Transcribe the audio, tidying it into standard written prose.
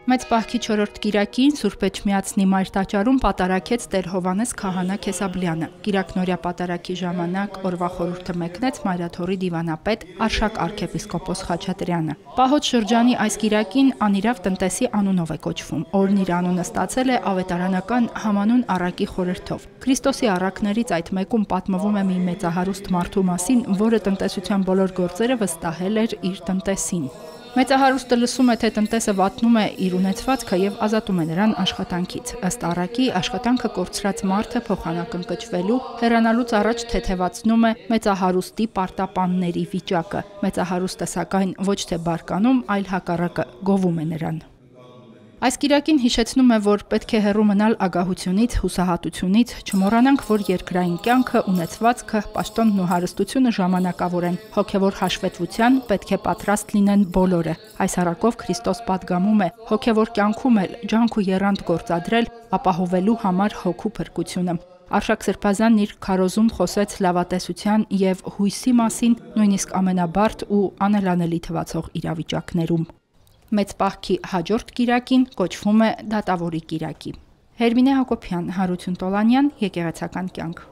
Մեծ պահքի 4-րդ կիրակին Սուրբ Էջմիածնի Մայր տաճարում պատարագեց Տեր Հովհաննես քահանա Քեսաբլյանը։ Կիրակնօրյա պատարագի ժամանակ օրվա խորհուրդը մեկնեց Մայրաթորի դիվանապետ Արշակ arczepiskopos Խաչատրյանը։ Պահոց շրջանի այս կիրակին անիրավ տնտեսի անունով է կոչվում։ Օրն իր անունը ստացել է ավետարանական համանուն առակի խորհրդով։ Քրիստոսի առակներից այդ մեկում պատմվում է մի մեծահարուստ մարդու մասին, որը տնտեսության բոլոր գործերը վստահել էր իր տնտեսին։ Մեծահարուստը լսում է, թե տնտեսը վատնում է իր ունեցվածքը եւ ազատում է նրան աշխատանքից։ Ըստ առակի, աշխատանքը կորցրած մարդը փոխանակընկճվելու, հեռանալուց առաջ թեթևացնում է մեծահարուստի պարտապանների վիճակը։ Մեծահարուստը սակայն ոչ թե բարկանում, այլ հակառակը գովում է նրան։ Այս կիրակին հիշեցնում է, որ պետք է հեռու մնալ ագահությունից, հուսահատությունից, չմոռանանք, որ երկրային կյանքը, ունեցվածքը, պաշտոնն ու հարստությունը ժամանակավոր են, հոգևոր հաշվետվության պետք է պատրաստ լինեն բոլորը։ Այս առակով Քրիստոս պատգամում է հոգևոր կյանքում էլ ջանք ու եռանդ գործադրել, ապահովելու համար հոգու փրկությունը։ Արշակ Սրբազանն իր քարոզում խոսեց լավատեսության եւ հույսի մասին, նույնիսկ ամենաբարդ ու անելանելի թվացող իրավիճակներում։ Մեծ պահքի հաջորդ կիրակին կոչվում է Դատավորի կիրակի։ Հերմինե Հակոբյան, Հարություն Տոլանյան, Եկեղեցական կյանք։